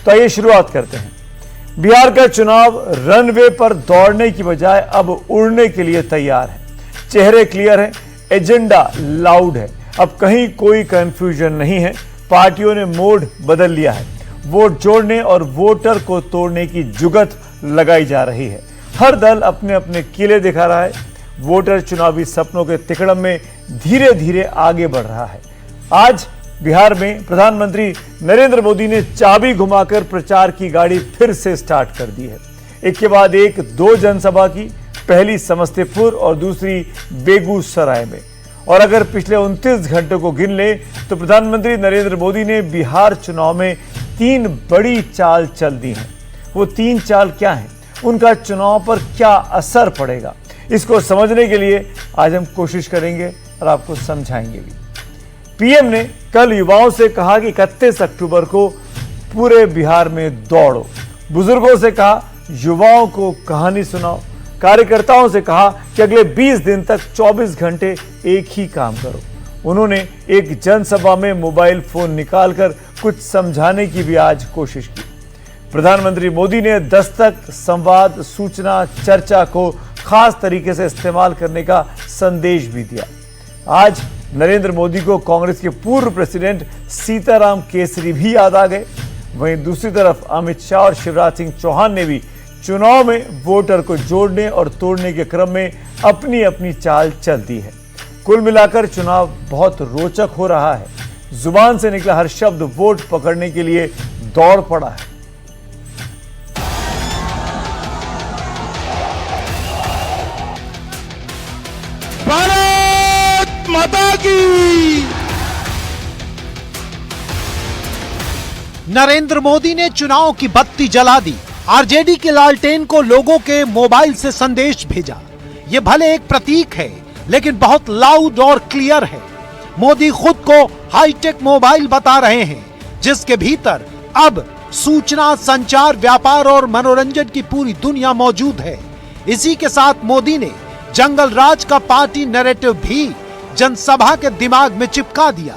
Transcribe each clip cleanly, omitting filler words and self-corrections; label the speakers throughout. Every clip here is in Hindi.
Speaker 1: तो आइए शुरुआत करते हैं। बिहार का चुनाव रनवे पर दौड़ने की बजाय अब उड़ने के लिए तैयार है। चेहरे क्लियर हैं, एजेंडा लाउड है। अब कहीं कोई कंफ्यूजन नहीं है। पार्टियों ने मोड बदल लिया है। वोट जोड़ने और वोटर को तोड़ने की जुगत लगाई जा रही है। हर दल अपने अपने किले दिखा रहा है। वोटर चुनावी सपनों के तिकड़म में धीरे धीरे आगे बढ़ रहा है। आज बिहार में प्रधानमंत्री नरेंद्र मोदी ने चाबी घुमाकर प्रचार की गाड़ी फिर से स्टार्ट कर दी है। एक के बाद एक दो जनसभा की, पहली समस्तीपुर और दूसरी बेगूसराय में। और अगर पिछले 29 घंटों को गिन ले तो प्रधानमंत्री नरेंद्र मोदी ने बिहार चुनाव में 3 बड़ी चाल चल दी हैं। वो 3 चाल क्या हैं? उनका चुनाव पर क्या असर पड़ेगा? इसको समझने के लिए आज हम कोशिश करेंगे और आपको समझाएंगे भी। पीएम ने कल युवाओं से कहा कि 31 अक्टूबर को पूरे बिहार में दौड़ो। बुजुर्गों से कहा युवाओं को कहानी सुनाओ। कार्यकर्ताओं से कहा कि अगले 20 दिन तक 24 घंटे एक ही काम करो। उन्होंने एक जनसभा में मोबाइल फोन निकालकर कुछ समझाने की भी आज कोशिश की। प्रधानमंत्री मोदी ने दस्तक, संवाद, सूचना, चर्चा को खास तरीके से इस्तेमाल करने का संदेश भी दिया। आज नरेंद्र मोदी को कांग्रेस के पूर्व प्रेसिडेंट सीताराम केसरी भी याद आ गए। वहीं दूसरी तरफ अमित शाह और शिवराज सिंह चौहान ने भी चुनाव में वोटर को जोड़ने और तोड़ने के क्रम में अपनी अपनी चाल चल दी है। कुल मिलाकर चुनाव बहुत रोचक हो रहा है। जुबान से निकला हर शब्द वोट पकड़ने के लिए दौड़ पड़ा है।
Speaker 2: भारत माता की।
Speaker 3: नरेंद्र मोदी ने चुनाव की बत्ती जला दी। आरजेडी के लालटेन को लोगों के मोबाइल से संदेश भेजा। ये भले एक प्रतीक है लेकिन बहुत लाउड और क्लियर है। मोदी खुद को हाईटेक मोबाइल बता रहे हैं जिसके भीतर अब सूचना, संचार, व्यापार और मनोरंजन की पूरी दुनिया मौजूद है। इसी के साथ मोदी ने जंगल राज का पार्टी नैरेटिव भी जनसभा के दिमाग में चिपका दिया।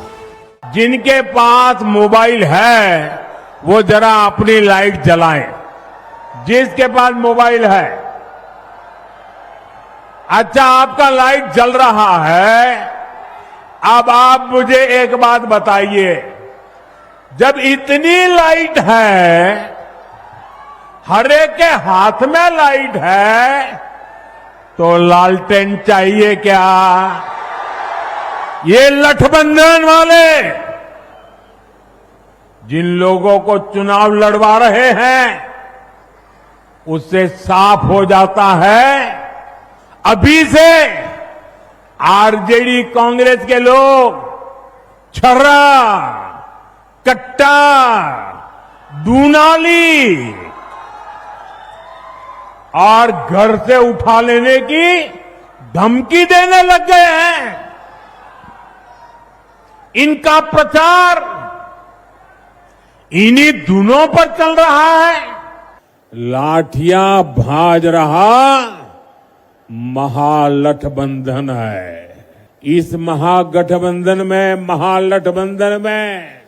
Speaker 2: जिनके पास मोबाइल है वो जरा अपनी लाइट जलाएं। जिसके पास मोबाइल है, अच्छा आपका लाइट जल रहा है। अब आप मुझे एक बात बताइए, जब इतनी लाइट है, हर एक के हाथ में लाइट है, तो लालटेन चाहिए क्या? ये लठबंधन वाले जिन लोगों को चुनाव लड़वा रहे हैं उससे साफ हो जाता है अभी से आरजेडी कांग्रेस के लोग छर्रा, कट्टा, दूनाली और घर से उठा लेने की धमकी देने लग गए हैं। इनका प्रचार इन्हीं धुनों पर चल रहा है। लाठियां भाज रहा महागठबंधन है। इस महागठबंधन में, महागठबंधन में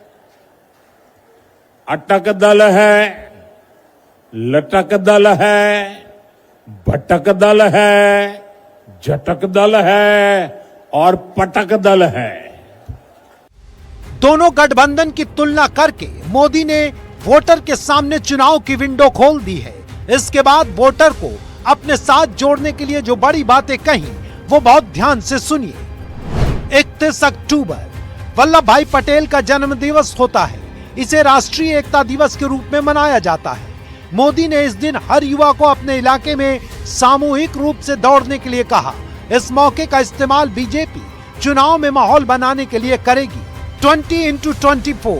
Speaker 2: अटक दल है, लटक दल है, भटक दल है, झटक दल है और पटक दल है।
Speaker 3: दोनों गठबंधन की तुलना करके मोदी ने वोटर के सामने चुनाव की विंडो खोल दी है। इसके बाद वोटर को अपने साथ जोड़ने के लिए जो बड़ी बातें कही वो बहुत ध्यान से सुनिए। 31 अक्टूबर वल्लभ भाई पटेल का जन्म दिवस होता है। इसे राष्ट्रीय एकता दिवस के रूप में मनाया जाता है। मोदी ने इस दिन हर युवा को अपने इलाके में सामूहिक रूप से दौड़ने के लिए कहा। इस मौके का इस्तेमाल बीजेपी चुनाव में माहौल बनाने के लिए करेगी। 20x24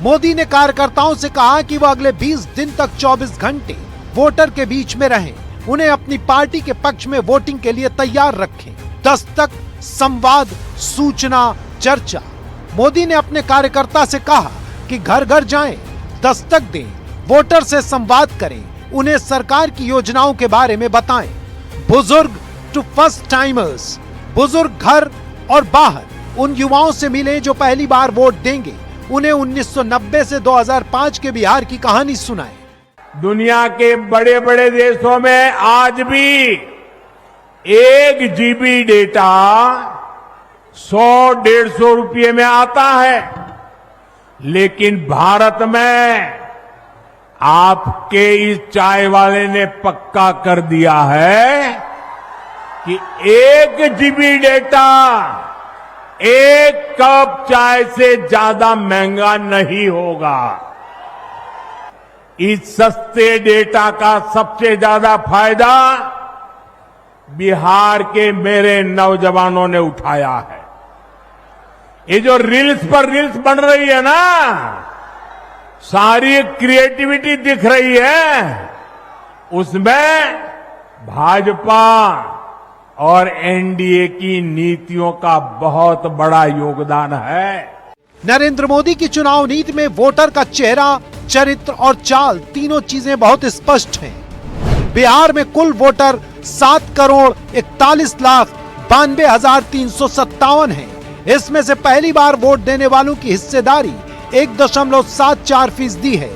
Speaker 3: मोदी ने कार्यकर्ताओं से कहा कि वो अगले 20 दिन तक 24 घंटे वोटर के बीच में रहें। उन्हें अपनी पार्टी के पक्ष में वोटिंग के लिए तैयार रखें। दस्तक, संवाद, सूचना, चर्चा। मोदी ने अपने कार्यकर्ता से कहा कि घर घर जाएं, दस्तक दें, वोटर से संवाद करें, उन्हें सरकार की योजनाओं के बारे में बताएं। बुजुर्ग टू फर्स्ट टाइमर्स, बुजुर्ग घर और बाहर उन युवाओं से मिले जो पहली बार वोट देंगे। उन्हें 1990 से 2005 के बिहार की कहानी सुनाएं।
Speaker 2: दुनिया के बड़े बड़े देशों में आज भी 1 GB डेटा 100-150 रुपये में आता है, लेकिन भारत में आपके इस चाय वाले ने पक्का कर दिया है कि 1 GB डेटा 1 कप चाय से ज्यादा महंगा नहीं होगा। इस सस्ते डेटा का सबसे ज्यादा फायदा बिहार के मेरे नौजवानों ने उठाया है। ये जो रील्स पर रील्स बन रही है ना, सारी क्रिएटिविटी दिख रही है, उसमें भाजपा और एनडीए की नीतियों का बहुत बड़ा योगदान है।
Speaker 3: नरेंद्र मोदी की चुनाव नीति में वोटर का चेहरा, चरित्र और चाल तीनों चीजें बहुत स्पष्ट हैं। बिहार में कुल वोटर 7,41,92,357 हैं। इसमें से पहली बार वोट देने वालों की हिस्सेदारी 1.74% है।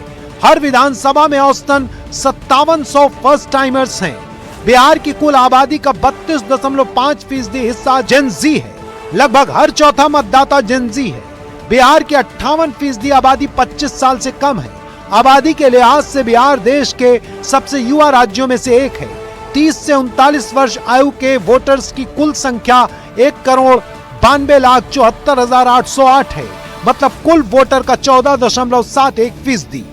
Speaker 3: हर विधानसभा में औसतन 5700 फर्स्ट टाइमर्स हैं। बिहार की कुल आबादी का 32.5% हिस्सा जेन-ज़ी है। लगभग हर चौथा मतदाता जेन-ज़ी है। बिहार की 58% आबादी 25 साल से कम है। आबादी के लिहाज से बिहार देश के सबसे युवा राज्यों में से एक है। 30 से 39 वर्ष आयु के वोटर्स की कुल संख्या 1,92,74,808 है। मतलब कुल वोटर का 14.71%।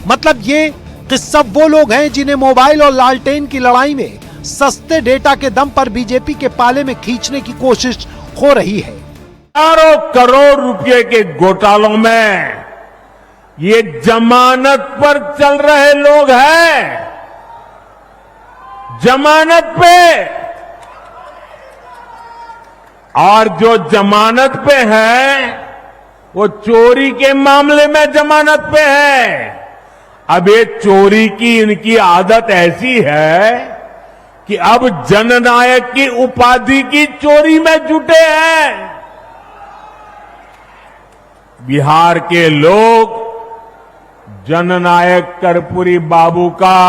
Speaker 3: मतलब ये कि सब वो लोग हैं जिन्हें मोबाइल और लालटेन की लड़ाई में सस्ते डेटा के दम पर बीजेपी के पाले में खींचने की कोशिश हो रही है।
Speaker 2: हजारों करोड़ रुपए के घोटालों में ये जमानत पर चल रहे लोग हैं, जमानत पे। और जो जमानत पे है वो चोरी के मामले में जमानत पे है। अब ये चोरी की इनकी आदत ऐसी है कि अब जननायक की उपाधि की चोरी में जुटे हैं। बिहार के लोग जननायक कर्पूरी बाबू का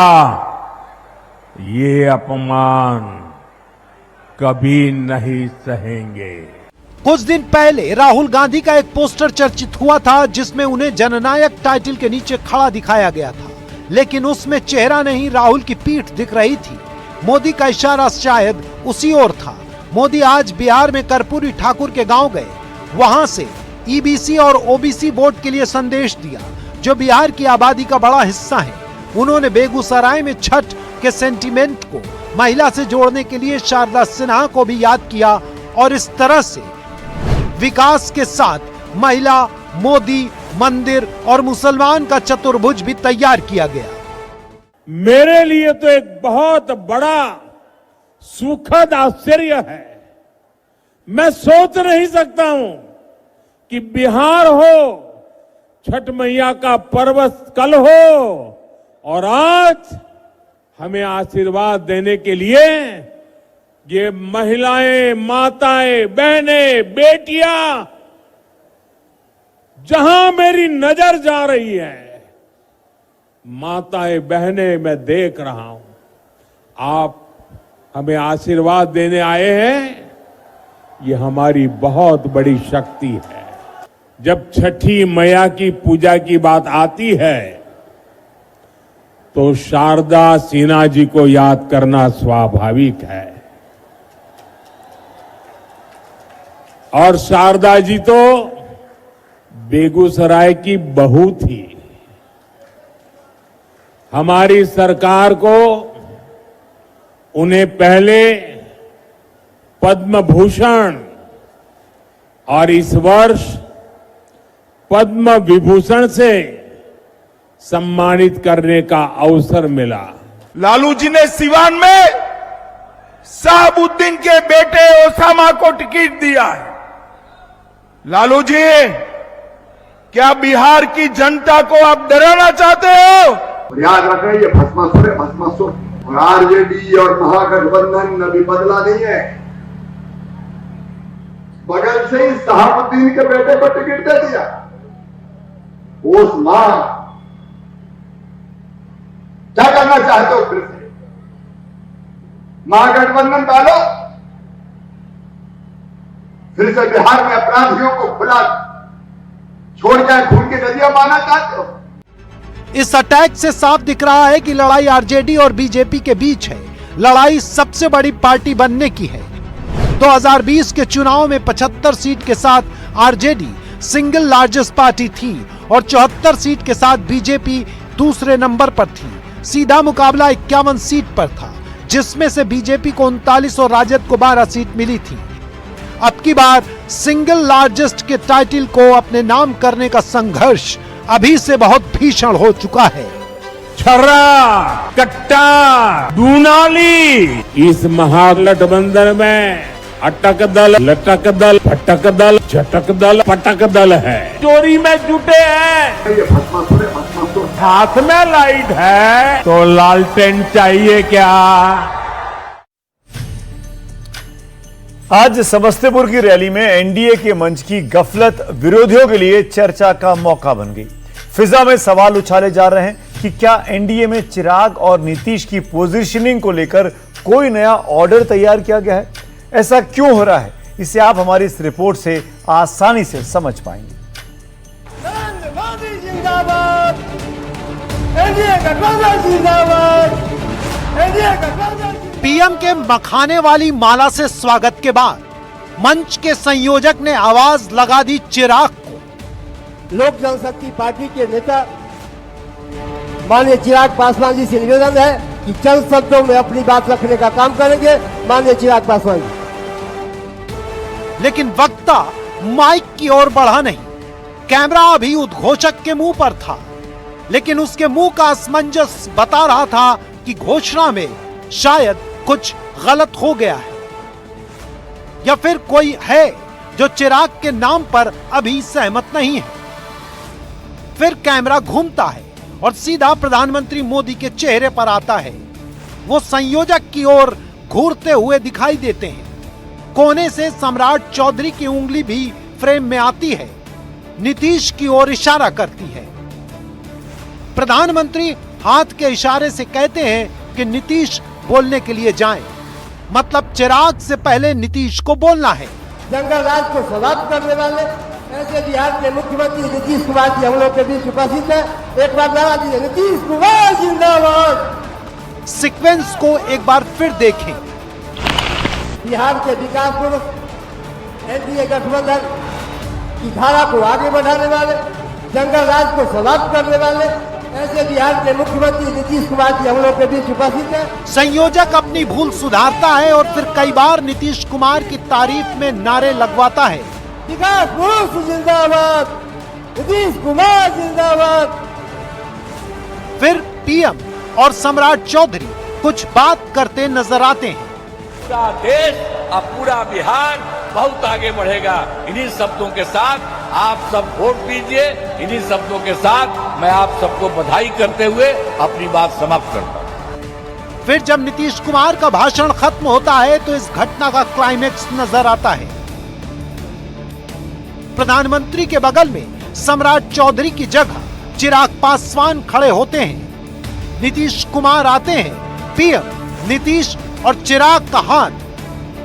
Speaker 2: ये अपमान कभी नहीं सहेंगे।
Speaker 3: कुछ दिन पहले राहुल गांधी का एक पोस्टर चर्चित हुआ था, जिसमें उन्हें जननायक टाइटल के नीचे खड़ा दिखाया गया था, लेकिन उसमें चेहरा नहीं राहुल की पीठ दिख रही थी। मोदी का इशारा शायद उसी ओर था। मोदी आज बिहार में कर्पूरी ठाकुर के गांव गए, वहां से ईबीसी और ओबीसी वोट के लिए संदेश दिया, जो बिहार की आबादी का बड़ा हिस्सा है। उन्होंने बेगूसराय में छठ के सेंटीमेंट को महिला से जोड़ने के लिए शारदा सिन्हा को भी याद किया, और इस तरह से विकास के साथ महिला, मोदी, मंदिर और मुसलमान का चतुर्भुज भी तैयार किया गया।
Speaker 2: मेरे लिए तो एक बहुत बड़ा सुखद आश्चर्य है। मैं सोच नहीं सकता हूं कि बिहार हो, छठ मैया का पर्व कल हो, और आज हमें आशीर्वाद देने के लिए ये महिलाएं, माताएं, बहनें, बेटियां, जहां मेरी नजर जा रही है, माताएं, बहनें मैं देख रहा हूं। आप हमें आशीर्वाद देने आए हैं, ये हमारी बहुत बड़ी शक्ति है। जब छठी मैया की पूजा की बात आती है तो शारदा सिन्हा जी को याद करना स्वाभाविक है। और शारदा जी तो बेगूसराय की बहू थी। हमारी सरकार को उन्हें पहले पद्म भूषण और इस वर्ष पद्म विभूषण से सम्मानित करने का अवसर मिला।
Speaker 4: लालू जी ने सिवान में शहाबुद्दीन के बेटे ओसामा को टिकट दिया है। लालू जी, क्या बिहार की जनता को आप डराना चाहते हो?
Speaker 5: याद रखें, ये भस्मासुर है, भस्मासुर। और आरजेडी और महागठबंधन अभी बदला नहीं है। बगल से ही शहाबुद्दीन के बेटे को टिकट दे दिया। ओस मां क्या करना चाहते हो? फिर से महागठबंधन डालो, फिर से बिहार में अपराधियों को खुला छोड़ कर खून की नदियां बहाना चाहते हो?
Speaker 3: इस अटैक से साफ दिख रहा है कि लड़ाई आरजेडी और बीजेपी के बीच है। लड़ाई सबसे बड़ी पार्टी बनने की है। 2020 के चुनाव में 75 सीट के साथ आरजेडी सिंगल लार्जेस्ट पार्टी थी और 74 सीट के साथ बीजेपी दूसरे नंबर पर थी। सीधा मुकाबला 51 सीट पर था, जिसमें से बीजेपी को 39 और राजद को 12 सीट मिली थी। अब की बार सिंगल लार्जेस्ट के टाइटल को अपने नाम करने का संघर्ष अभी से बहुत भीषण हो चुका है।
Speaker 2: छर्रा, कट्टा, दूनाली, इस महागठबंधन में अटक दल, लटक दल, फटक दल, झटक दल, पटक दल है। चोरी में जुटे हैं।
Speaker 5: ये भस्मासुर है, भस्मासुर।
Speaker 2: हाथ में लाइट है तो लालटेन चाहिए क्या?
Speaker 1: आज समस्तीपुर की रैली में एनडीए के मंच की गफलत विरोधियों के लिए चर्चा का मौका बन गई। फिजा में सवाल उछाले जा रहे हैं कि क्या एनडीए में चिराग और नीतीश की पोजीशनिंग को लेकर कोई नया ऑर्डर तैयार किया गया है? ऐसा क्यों हो रहा है, इसे आप हमारी इस रिपोर्ट से आसानी से समझ पाएंगे।
Speaker 6: नरेंद्र मोदी जिंदाबाद, एनडीए गठबंधन जिंदाबाद, एनडीए गठबंधन।
Speaker 3: पीएम के मखाने वाली माला से स्वागत के बाद मंच के संयोजक ने आवाज लगा दी चिराग को।
Speaker 6: लोक जनशक्ति पार्टी के नेता माननीय चिराग पासवान जी से निवेदन है कि चंद शब्दों में अपनी बात रखने का काम करेंगे। माननीय चिराग पासवान जी।
Speaker 3: लेकिन वक्ता माइक की ओर बढ़ा नहीं। कैमरा अभी उद्घोषक के मुंह पर था, लेकिन उसके मुंह का असमंजस बता रहा था कि घोषणा में शायद कुछ गलत हो गया है, या फिर कोई है जो चिराग के नाम पर अभी सहमत नहीं है। फिर कैमरा घूमता है और सीधा प्रधानमंत्री मोदी के चेहरे पर आता है। वो संयोजक की ओर घूरते हुए दिखाई देते हैं। कोने से सम्राट चौधरी की उंगली भी फ्रेम में आती है, नीतीश की ओर इशारा करती है। प्रधानमंत्री हाथ के इशारे से कहते हैं कि नीतीश बोलने के लिए जाएं। मतलब चिराग से पहले नीतीश को बोलना है।
Speaker 6: जंगल राज को समाप्त करने वाले ऐसे बिहार के मुख्यमंत्री नीतीश कुमार जी हम लोग के बीच उपस्थित है। एक बार नारा दीजिए, नीतीश कुमार जिंदाबाद।
Speaker 3: सीक्वेंस को एक बार फिर देखें।
Speaker 6: बिहार के विकास पुरुष एनडीए गठबंधन की धारा को आगे बढ़ाने वाले, जंगल राज को समाप्त करने वाले ऐसे बिहार के मुख्यमंत्री नीतीश कुमार जी हम लोग के बीच उपस्थित है।
Speaker 3: संयोजक अपनी भूल सुधारता है और फिर कई बार नीतीश कुमार की तारीफ में नारे लगवाता है।
Speaker 6: विकास पुरुष जिंदाबाद, नीतीश कुमार जिंदाबाद।
Speaker 3: फिर पीएम और सम्राट चौधरी कुछ बात करते नजर आते हैं।
Speaker 7: पूरा देश अब पूरा बिहार बहुत आगे बढ़ेगा। इन्हीं शब्दों के साथ आप सब वोट दीजिए। इन्हीं शब्दों के साथ मैं आप सबको बधाई करते हुए अपनी बात समाप्त करता हूं।
Speaker 3: फिर जब नीतीश कुमार का भाषण खत्म होता है तो इस घटना का क्लाइमेक्स नजर आता है। प्रधानमंत्री के बगल में सम्राट चौधरी की जगह चिराग पासवान खड़े होते हैं। नीतीश कुमार आते हैं। पीएम नीतीश और चिराग का हाथ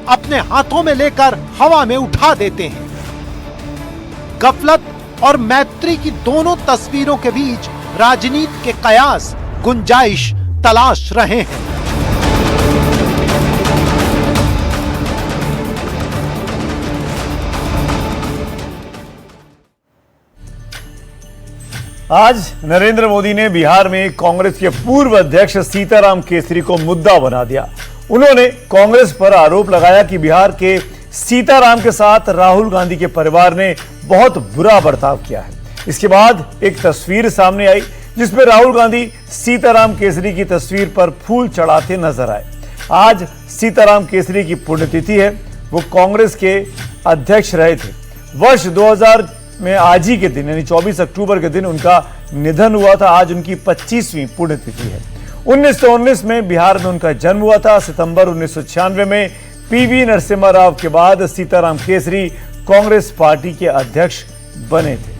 Speaker 3: अपने हाथों में लेकर हवा में उठा देते हैं। गफलत और मैत्री की दोनों तस्वीरों के बीच राजनीति के कयास गुंजाइश तलाश रहे हैं।
Speaker 1: आज नरेंद्र मोदी ने बिहार में कांग्रेस के पूर्व अध्यक्ष सीताराम केसरी को मुद्दा बना दिया। उन्होंने कांग्रेस पर आरोप लगाया कि बिहार के सीताराम के साथ राहुल गांधी के परिवार ने बहुत बुरा बर्ताव किया है। इसके बाद एक तस्वीर सामने आई जिसमें राहुल गांधी सीताराम केसरी की तस्वीर पर फूल चढ़ाते नजर आए। आज सीताराम केसरी की पुण्यतिथि है। वो कांग्रेस के अध्यक्ष रहे थे। वर्ष 2000 में आज ही के दिन यानी 24 अक्टूबर के दिन उनका निधन हुआ था। आज उनकी 25वीं पुण्यतिथि है। 1919 में बिहार में उनका जन्म हुआ था। सितंबर 1996 में पीवी नरसिम्हा राव के बाद सीताराम केसरी कांग्रेस पार्टी के अध्यक्ष बने थे।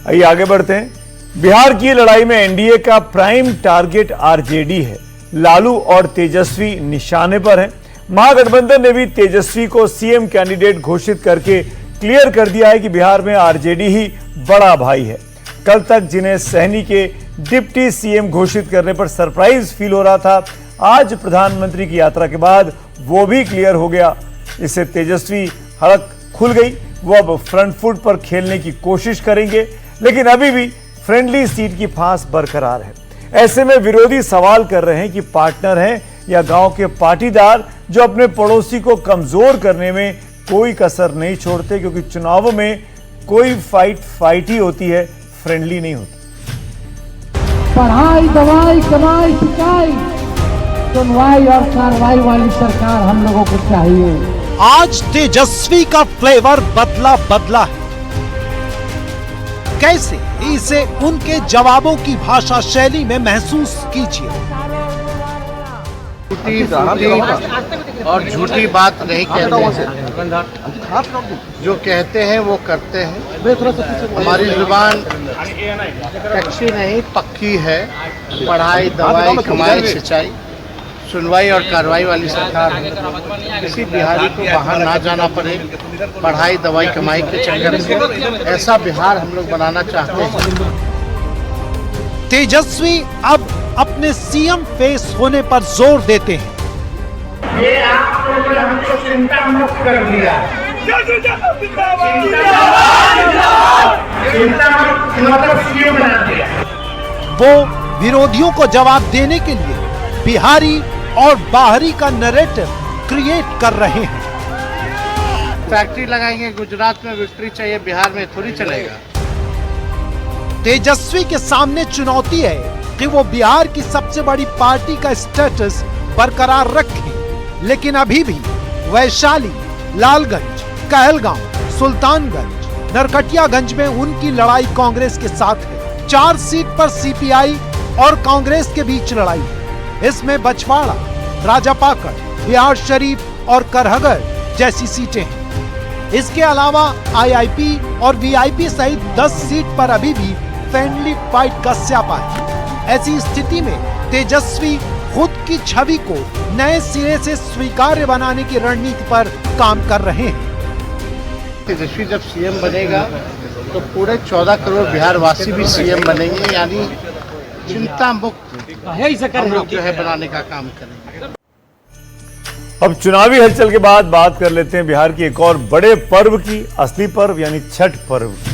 Speaker 1: आइए आगे बढ़ते हैं। बिहार की लड़ाई में एनडीए का प्राइम टारगेट आरजेडी है। लालू और तेजस्वी निशाने पर हैं। महागठबंधन ने भी तेजस्वी को सीएम कैंडिडेट घोषित करके क्लियर कर दिया है कि बिहार में आरजेडी ही बड़ा भाई है। कल तक जिन्हें सहनी के डिप्टी सीएम घोषित करने पर सरप्राइज फील हो रहा था, आज प्रधानमंत्री की यात्रा के बाद वो भी क्लियर हो गया। इससे तेजस्वी हड़क खुल गई। वो अब फ्रंट फुट पर खेलने की कोशिश करेंगे, लेकिन अभी भी फ्रेंडली सीट की फांस बरकरार है। ऐसे में विरोधी सवाल कर रहे हैं कि पार्टनर हैं या गांव के पाटीदार जो अपने पड़ोसी को कमजोर करने में कोई कसर नहीं छोड़ते, क्योंकि चुनावों में कोई फाइट ही होती है, फ्रेंडली नहीं होती।
Speaker 8: पढ़ाई, दवाई, कमाई, सिंचाई, सुनवाई और कार्रवाई वाली सरकार हम लोगों को चाहिए।
Speaker 3: आज तेजस्वी का फ्लेवर बदला है। कैसे, इसे उनके जवाबों की भाषा शैली में महसूस कीजिए।
Speaker 9: और झूठी बात नहीं कहते हैं, जो कहते हैं वो करते हैं। हमारी जुबान कच्ची नहीं पक्की है। पढ़ाई, दवाई, कमाई, सिंचाई, सुनवाई और कार्रवाई वाली सरकार है। किसी बिहारी को बाहर ना जाना पड़े पढ़ाई, दवाई, कमाई के चक्कर में। ऐसा बिहार हम लोग बनाना चाहते हैं।
Speaker 3: तेजस्वी अब अपने सीएम फेस होने पर जोर देते हैं।
Speaker 9: ये आप लोगों ने हमको चिंता मुक्त कर दिया। चिंता मुक्त मतलब सीएम बना दिया।
Speaker 3: वो विरोधियों को जवाब देने के लिए बिहारी और बाहरी का नैरेटिव क्रिएट कर रहे हैं।
Speaker 9: फैक्ट्री लगाएंगे गुजरात में, विक्ट्री चाहिए बिहार में, थोड़ी चलेगा।
Speaker 3: तेजस्वी के सामने चुनौती है कि वो बिहार की सबसे बड़ी पार्टी का स्टेटस बरकरार रखें, लेकिन अभी भी वैशाली, लालगंज, कहलगांव, सुल्तानगंज, नरकटियागंज में उनकी लड़ाई कांग्रेस के साथ है। 4 सीट पर सीपीआई और कांग्रेस के बीच लड़ाई है। इसमें बछवाड़ा, राजापाकड़, बिहार शरीफ और करहगर जैसी सीटें हैं। इसके अलावा आईआईपी और वीआईपी सहित 10 सीट पर अभी भी फ्रेंडली फाइट का स्यापा है। ऐसी स्थिति में तेजस्वी खुद की छवि को नए सिरे से स्वीकार्य बनाने की रणनीति पर काम कर रहे हैं।
Speaker 9: तेजस्वी जब सीएम बनेगा तो पूरे 14 करोड़ बिहार वासी भी सीएम बनेंगे, यानी चिंता मुक्त हम लोग जो है बनाने का काम करेंगे।
Speaker 1: अब चुनावी हलचल के बाद बात कर लेते हैं बिहार की एक और बड़े पर्व की, असली पर्व यानी छठ पर्व की।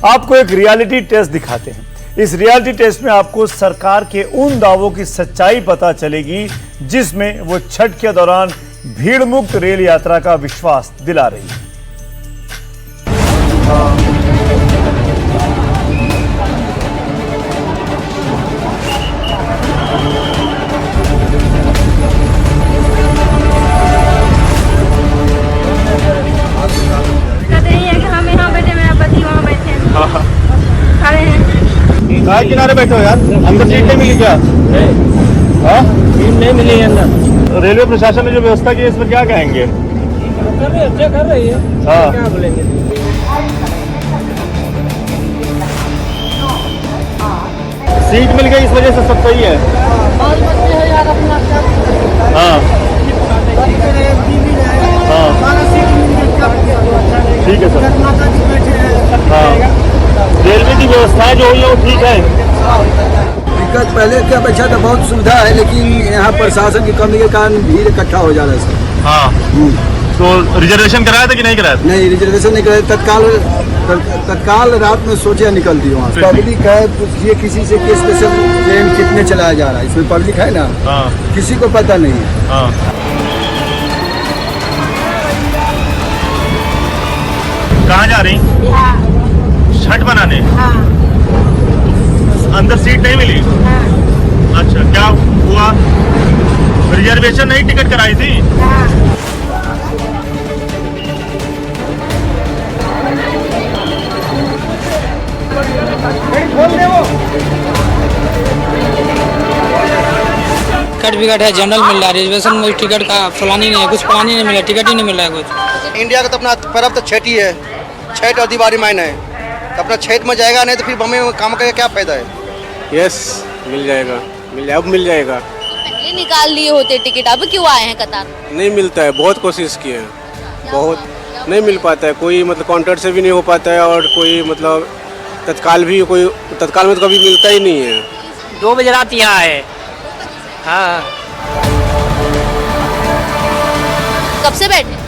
Speaker 1: आपको एक रियलिटी टेस्ट दिखाते हैं। इस रियलिटी टेस्ट में आपको सरकार के उन दावों की सच्चाई पता चलेगी जिसमें वो छठ के दौरान भीड़ मुक्त रेल यात्रा का विश्वास दिला रही है।
Speaker 10: किनारे बैठे हो यार, अंदर सीट नहीं मिली क्या? सीट नहीं मिली अंदर। रेलवे प्रशासन ने जो व्यवस्था की है इसमें क्या कहेंगे? अच्छा कर रही है। हाँ, क्या बोलेंगे? सीट मिल गई इस वजह से सब सही है। हाँ ठीक है सर। हाँ, रेलवे की व्यवस्थाएं जो हुई है वो ठीक है।
Speaker 11: दिक्कत पहले की अपेक्षा तो बहुत सुविधा है, लेकिन यहाँ प्रशासन की कमी के कारण भीड़ इकट्ठा हो जा रहा है सर।
Speaker 10: हाँ, तो रिजर्वेशन कराया था कि नहीं कराया था?
Speaker 11: नहीं, रिजर्वेशन नहीं कराया। तत्काल रात में सोचे निकल दी वहाँ। पब्लिक है, पूछिए किसी से कि स्पेशल ट्रेन कितने चलाया जा रहा है, इसमें पब्लिक है ना। हाँ। किसी को पता नहीं है। हाँ।
Speaker 10: कहाँ जा रही? छठ बनाने?
Speaker 12: हाँ।
Speaker 10: अंदर सीट नहीं मिली?
Speaker 12: हाँ।
Speaker 10: अच्छा, क्या हुआ? रिजर्वेशन नहीं टिकट कराई थी?
Speaker 12: हाँ।
Speaker 13: टिकट विकट है, जनरल मिल रहा है, रिजर्वेशन में टिकट का फलानी नहीं है, कुछ फलानी नहीं मिला, टिकट ही नहीं मिल रहा है कुछ।
Speaker 14: इंडिया का तो अपना पर्व तो छठ ही है, छठ और दिवाली मायने है।
Speaker 12: अपना छठ में जाएगा, नहीं तो फिर हमें काम करके क्या फायदा है।
Speaker 10: यस, मिल जाएगा, अब मिल जाएगा।
Speaker 14: पहले निकाल लिए होते टिकट, अब क्यों आए हैं कतार?
Speaker 10: नहीं मिलता है, बहुत कोशिश की है, बहुत नहीं मिल पाता है। कोई मतलब काउंटर से भी नहीं हो पाता है, और कोई मतलब तत्काल में तो कभी मिलता ही नहीं है।
Speaker 13: 2 बजे रात यहाँ है। हाँ,
Speaker 14: कब से बैठे?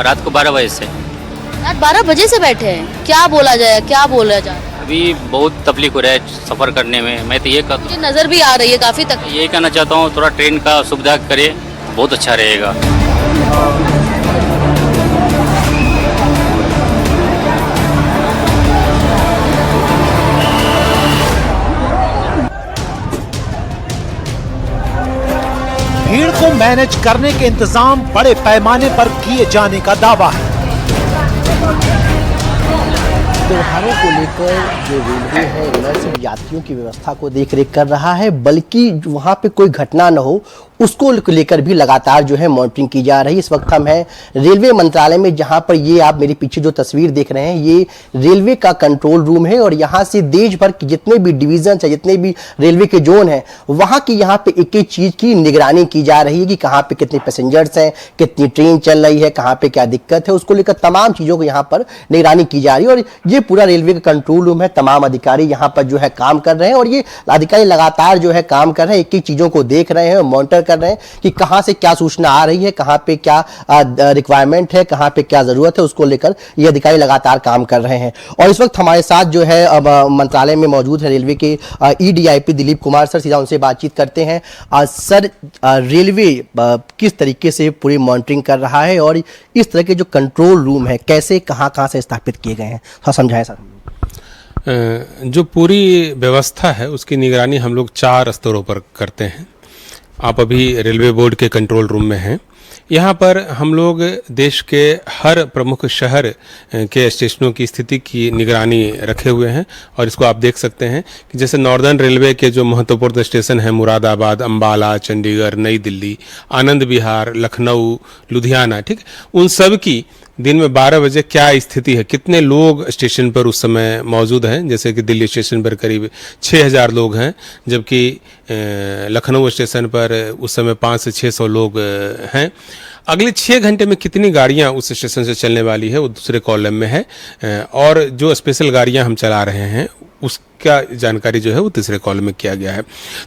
Speaker 13: रात को 12 बजे से।
Speaker 14: रात 12 बजे से बैठे हैं, क्या बोला जाए, क्या बोला जाए?
Speaker 13: अभी बहुत तकलीफ हो रहा है सफ़र करने में। मैं तो ये
Speaker 14: मुझे नज़र भी आ रही है काफ़ी तकलीफ।
Speaker 13: ये कहना चाहता हूँ, थोड़ा ट्रेन का सुविधा करे, बहुत अच्छा रहेगा।
Speaker 3: भीड़ को मैनेज करने के इंतजाम बड़े पैमाने पर किए जाने का दावा है।
Speaker 15: त्योहारों को लेकर जो रेलवे है न सिर्फ यात्रियों की व्यवस्था को देख रेख कर रहा है, बल्कि वहाँ पे कोई घटना न हो उसको लेकर भी लगातार जो है मॉनिटरिंग की जा रही है। इस वक्त हम हैं रेलवे मंत्रालय में, जहाँ पर ये आप मेरे पीछे जो तस्वीर देख रहे हैं, ये रेलवे का कंट्रोल रूम है। और यहाँ से देश भर के जितने भी डिवीजन है, जितने भी रेलवे के जोन हैं, वहाँ की यहाँ पे एक एक चीज़ की निगरानी की जा रही है कि कहाँ पे कितने पैसेंजर्स हैं, कितनी ट्रेन चल रही है, कहाँ पे क्या दिक्कत है, उसको लेकर तमाम चीज़ों को यहाँ पर निगरानी की जा रही है। और ये पूरा रेलवे का कंट्रोल रूम है, तमाम अधिकारी यहाँ पर जो है काम कर रहे हैं, और ये अधिकारी लगातार जो है काम कर रहे हैं, एक एक चीज़ों को देख रहे हैं, मॉनिटर कर रहे हैं कि कहां से क्या सूचना आ रही है, कहां पे क्या रिक्वायरमेंट है, कहां पे क्या जरूरत है, उसको लेकर ये अधिकारी लगातार काम कर रहे हैं। और इस वक्त हमारे साथ जो है अब मंत्रालय में मौजूद है रेलवे के EDIP दिलीप कुमार सर, सीधा उनसे बातचीत करते हैं। सर, रेलवे किस तरीके से पूरी मॉनिटरिंग कर रहा है, और इस तरह के जो कंट्रोल रूम है कैसे कहां से स्थापित किए गए हैं, थोड़ा समझाएं सर।
Speaker 16: जो पूरी व्यवस्था है उसकी निगरानी हम लोग 4 स्तरों पर करते हैं। आप अभी रेलवे बोर्ड के कंट्रोल रूम में हैं। यहाँ पर हम लोग देश के हर प्रमुख शहर के स्टेशनों की स्थिति की निगरानी रखे हुए हैं, और इसको आप देख सकते हैं कि जैसे नॉर्दर्न रेलवे के जो महत्वपूर्ण स्टेशन हैं, मुरादाबाद, अंबाला, चंडीगढ़, नई दिल्ली, आनंद विहार, लखनऊ, लुधियाना, ठीक, उन सब की दिन में 12 बजे क्या स्थिति है, कितने लोग स्टेशन पर उस समय मौजूद हैं। जैसे कि दिल्ली स्टेशन पर करीब 6000 लोग हैं, जबकि लखनऊ स्टेशन पर उस समय 500 से 600 लोग हैं। अगले 6 घंटे में कितनी गाड़ियां उस स्टेशन से चलने वाली है वो दूसरे कॉलम में है, और जो स्पेशल गाड़ियां हम चला रहे हैं उसका जानकारी जो है वो तीसरे कॉलम में किया गया है।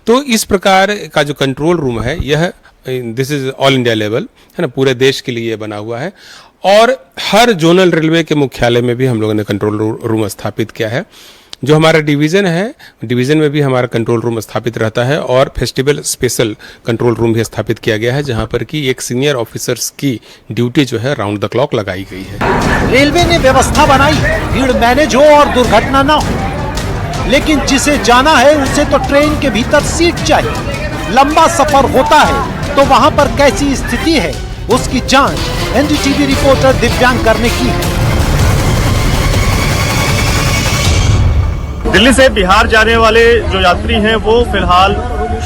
Speaker 16: तो इस प्रकार का जो कंट्रोल रूम है, यह this is all India level है ना, पूरे देश के लिए बना हुआ है। और हर जोनल रेलवे के मुख्यालय में भी हम लोगों ने कंट्रोल रूम स्थापित किया है। जो हमारा डिवीज़न है, डिवीज़न में भी हमारा कंट्रोल रूम स्थापित रहता है, और फेस्टिवल स्पेशल कंट्रोल रूम भी स्थापित किया गया है, जहां पर कि एक सीनियर ऑफिसर्स की ड्यूटी जो है राउंड द क्लॉक लगाई गई है।
Speaker 3: रेलवे ने व्यवस्था बनाई, भीड़ मैनेज हो और दुर्घटना ना हो, लेकिन जिसे जाना है उसे तो ट्रेन के भीतर सीट चाहिए। लंबा सफर होता है तो वहां पर कैसी स्थिति है उसकी जांच NDTV रिपोर्टर दिव्यांग करने की है।
Speaker 17: दिल्ली से बिहार जाने वाले जो यात्री हैं वो फिलहाल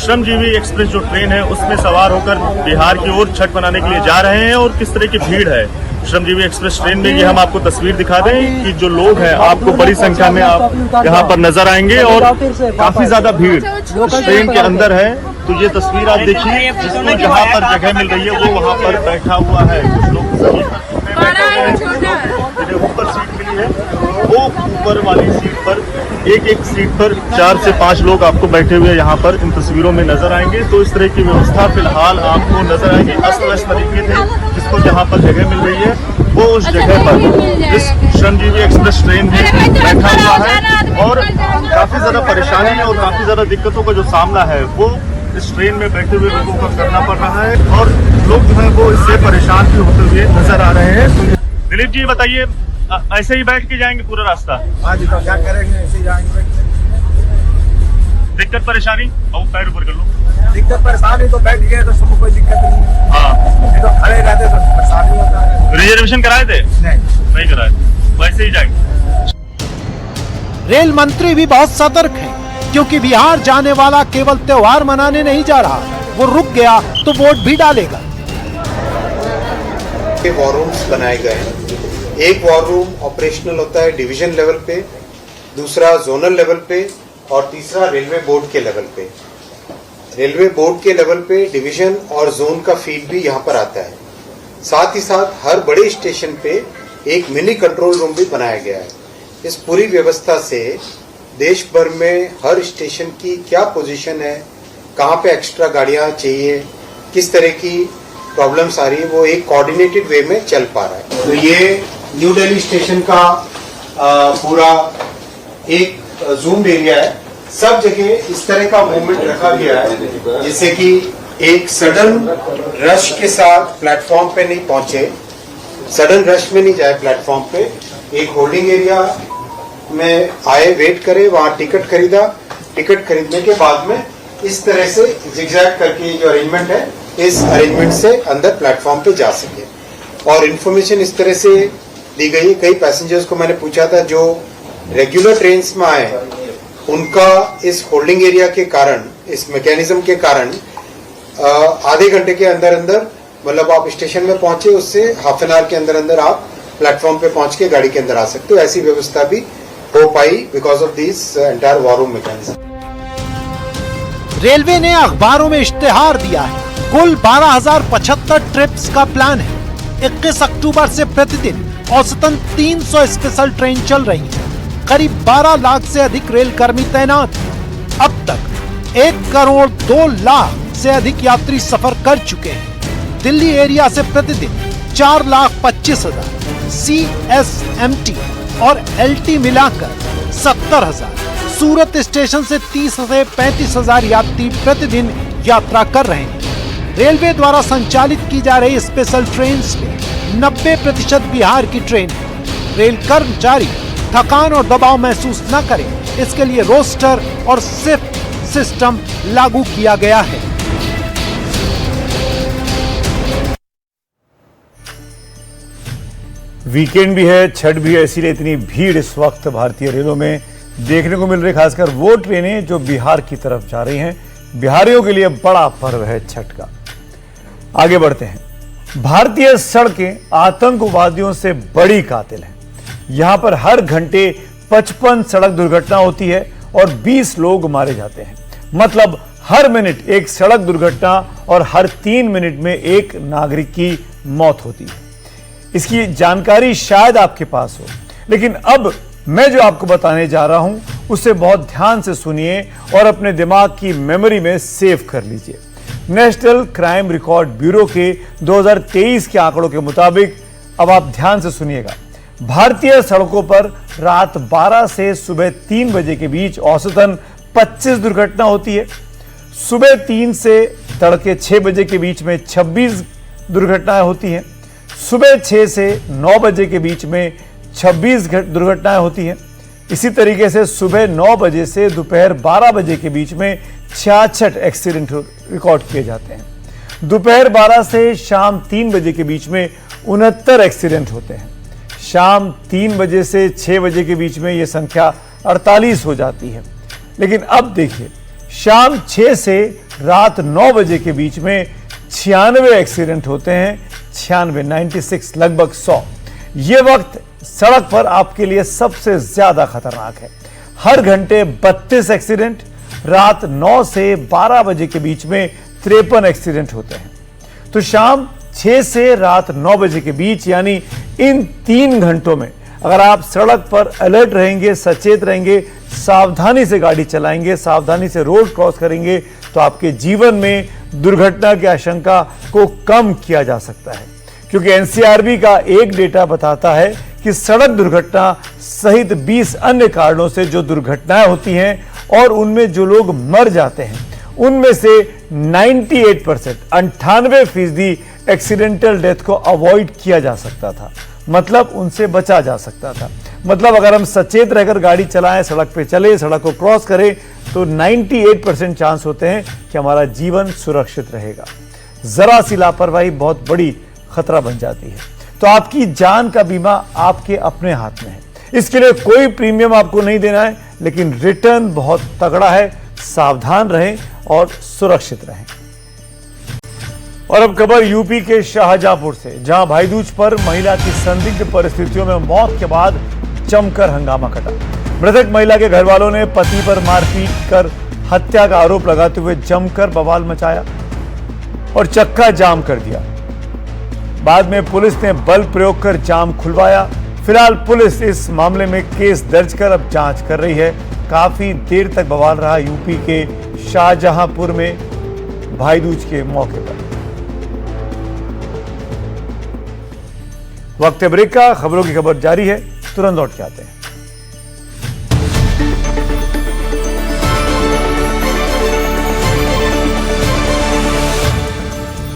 Speaker 17: श्रमजीवी एक्सप्रेस जो ट्रेन है उसमें सवार होकर बिहार की ओर छठ मनाने के लिए जा रहे हैं। और किस तरह की भीड़ है श्रमजीवी एक्सप्रेस ट्रेन में, ये हम आपको तस्वीर दिखा दें कि जो लोग हैं आपको बड़ी संख्या में आप यहाँ पर नजर आएंगे, और काफी ज्यादा भीड़ ट्रेन के अंदर है। तो ये तस्वीर आप देखिए, जिसको जहाँ पर जगह मिल रही है वो वहाँ पर बैठा हुआ है। कुछ लोग ऊपर सीट मिली है, वो ऊपर वाली सीट पर एक सीट पर 4 से 5 लोग आपको बैठे हुए यहाँ पर इन तस्वीरों में नजर आएंगे। तो इस तरह की व्यवस्था फिलहाल आपको नजर आएगी। अस्त व्यस्त तरीके से जिसको जहाँ पर जगह मिल रही है वो उस जगह पर इस श्रमजीवी एक्सप्रेस ट्रेन में बैठा हुआ है, और काफी ज्यादा परेशानी और काफी ज्यादा दिक्कतों का जो सामना है वो इस ट्रेन में बैठे हुए लोगों को करना पड़ रहा है, और लोग जो है वो इससे परेशान भी होते हुए नजर आ रहे हैं। दिलीप जी बताइए, ऐसे ही बैठ के जाएंगे पूरा रास्ता?
Speaker 11: आज तो क्या करेंगे, ऐसे ही जाएंगे।
Speaker 17: दिक्कत परेशानी? और पैर ऊपर कर लो।
Speaker 11: दिक्कत परेशानी तो बैठ गए तो सबको कोई दिक्कत नहीं है।
Speaker 17: हाँ,
Speaker 11: नहीं तो खड़े रहते तो परेशानी होता है।
Speaker 17: रिजर्वेशन कराए थे? नहीं कराए, वैसे ही जाएंगे।
Speaker 3: रेल मंत्री भी बहुत सतर्क है, क्योंकि बिहार जाने वाला केवल त्योहार मनाने नहीं जा रहा, वो रुक गया तो वोट भी डालेगा।
Speaker 18: वॉर रूम्स बनाए गए हैं। एक वॉर रूम ऑपरेशनल होता है डिवीजन लेवल पे, दूसरा जोनल लेवल पे और तीसरा रेलवे बोर्ड के लेवल पे। रेलवे बोर्ड के लेवल पे डिवीजन और जोन का फीड भी यहाँ पर आता है। साथ ही साथ हर बड़े स्टेशन पे एक मिनी कंट्रोल रूम भी बनाया गया है। इस पूरी व्यवस्था से देश भर में हर स्टेशन की क्या पोजीशन है, कहाँ पे एक्स्ट्रा गाड़ियाँ चाहिए, किस तरह की प्रॉब्लम्स आ रही है, वो एक कोऑर्डिनेटेड वे में चल पा रहा है। तो ये न्यू दिल्ली स्टेशन का पूरा एक जूम्ड एरिया है। सब जगह इस तरह का मूवमेंट रखा गया है जिससे कि एक सडन रश के साथ प्लेटफॉर्म पे नहीं पहुंचे, सडन रश में नहीं जाए प्लेटफॉर्म पे, एक होल्डिंग एरिया में आए, वेट करे, वहां टिकट खरीदा, टिकट खरीदने के बाद में इस तरह से जिगजैग करके जो अरेंजमेंट है, इस अरेंजमेंट से अंदर प्लेटफॉर्म पे जा सके। और इन्फॉर्मेशन इस तरह से दी गई, कई पैसेंजर्स को मैंने पूछा था जो रेगुलर ट्रेन में आए, उनका इस होल्डिंग एरिया के कारण, इस मैकेनिज्म के कारण आधे घंटे के अंदर अंदर, मतलब आप स्टेशन में पहुंचे उससे हाफ एन आवर के अंदर अंदर आप प्लेटफॉर्म पे पहुंच के गाड़ी के अंदर आ सकते हो। ऐसी व्यवस्था भी हो पाई because of this entire war room mechanism.
Speaker 3: Railway ने अखबारों में इश्तेहार दिया है। कुल 12,075 ट्रिप्स का प्लान है। 21 अक्टूबर से प्रतिदिन औसतन 300 स्पेशल ट्रेन चल रही है। करीब 12 लाख से अधिक रेल कर्मी तैनात हैं। अब तक 1 करोड़ 2 लाख से अधिक यात्री सफर कर चुके हैं। दिल्ली एरिया से प्रतिदिन 4,25,000, CSMT और LT मिलाकर 70,000, सूरत स्टेशन से 30 से 35,000 यात्री प्रतिदिन यात्रा कर रहे हैं। रेलवे द्वारा संचालित की जा रही स्पेशल ट्रेन में 90% बिहार की ट्रेन है। रेल कर्मचारी थकान और दबाव महसूस न करें, इसके लिए रोस्टर और शिफ्ट सिस्टम लागू किया गया है।
Speaker 1: वीकेंड भी है, छठ भी है, इसीलिए इतनी भीड़ इस वक्त भारतीय रेलों में देखने को मिल रही, खासकर वो ट्रेनें जो बिहार की तरफ जा रही हैं। बिहारियों के लिए बड़ा पर्व है छठ का। आगे बढ़ते हैं। भारतीय सड़कें आतंकवादियों से बड़ी कातिल हैं। यहां पर हर घंटे 55 सड़क दुर्घटना होती है और 20 लोग मारे जाते हैं। मतलब हर मिनट एक सड़क दुर्घटना और हर 3 मिनट में एक नागरिक की मौत होती है। इसकी जानकारी शायद आपके पास हो, लेकिन अब मैं जो आपको बताने जा रहा हूं उसे बहुत ध्यान से सुनिए और अपने दिमाग की मेमोरी में सेव कर लीजिए। नेशनल क्राइम रिकॉर्ड ब्यूरो के 2023 के आंकड़ों के मुताबिक, अब आप ध्यान से सुनिएगा, भारतीय सड़कों पर रात 12 से सुबह 3 बजे के बीच औसतन 25 दुर्घटना होती है। सुबह 3 से तड़के 6 बजे के बीच में 26 दुर्घटनाएं होती हैं। सुबह 6 से 9 बजे के बीच में 26 दुर्घटनाएं होती हैं। इसी तरीके से सुबह 9 बजे से दोपहर 12 बजे के बीच में 66 एक्सीडेंट रिकॉर्ड किए जाते हैं। दोपहर 12 से शाम 3 बजे के बीच में 69 एक्सीडेंट होते हैं। शाम 3 बजे से 6 बजे के बीच में यह संख्या 48 हो जाती है। लेकिन अब देखिए, शाम 6 से रात 9 बजे के बीच में 96 एक्सीडेंट होते हैं। 96, लगभग 100। यह वक्त सड़क पर आपके लिए सबसे ज्यादा खतरनाक है। हर घंटे 32 एक्सीडेंट, रात 9 से 12 बजे के बीच में 53 एक्सीडेंट होते हैं। तो शाम 6 से रात 9 बजे के बीच, यानी इन 3 घंटों में अगर आप सड़क पर अलर्ट रहेंगे, सचेत रहेंगे, सावधानी से गाड़ी चलाएंगे, सावधानी से रोड क्रॉस करेंगे, तो आपके जीवन में दुर्घटना की आशंका को कम किया जा सकता है। क्योंकि एनसीआरबी का एक डेटा बताता है कि सड़क दुर्घटना सहित 20 अन्य कारणों से जो दुर्घटनाएं होती हैं और उनमें जो लोग मर जाते हैं, उनमें से 98%, 98% एक्सीडेंटल डेथ को अवॉइड किया जा सकता था। मतलब उनसे बचा जा सकता था। मतलब अगर हम सचेत रहकर गाड़ी चलाएं, सड़क पे चले, सड़क को क्रॉस करें, तो 98% चांस होते हैं कि हमारा जीवन सुरक्षित रहेगा। जरा सी लापरवाही बहुत बड़ी खतरा बन जाती है। तो आपकी जान का बीमा आपके अपने हाथ में है। इसके लिए कोई प्रीमियम आपको नहीं देना है, लेकिन रिटर्न बहुत तगड़ा है। सावधान रहें और सुरक्षित रहें। और अब खबर यूपी के शाहजहांपुर से, जहां भाईदूज पर महिला की संदिग्ध परिस्थितियों में मौत के बाद जमकर हंगामा कटा। मृतक महिला के घर वालों ने पति पर मारपीट कर हत्या का आरोप लगाते हुए जमकर बवाल मचाया और चक्का जाम कर दिया। बाद में पुलिस ने बल प्रयोग कर जाम खुलवाया। फिलहाल पुलिस इस मामले में केस दर्ज कर अब जांच कर रही है। काफी देर तक बवाल रहा यूपी के शाहजहांपुर में भाई दूज के मौके पर। वक्त ब्रेक का, खबरों की खबर जारी है, तुरंत लौट के आते हैं।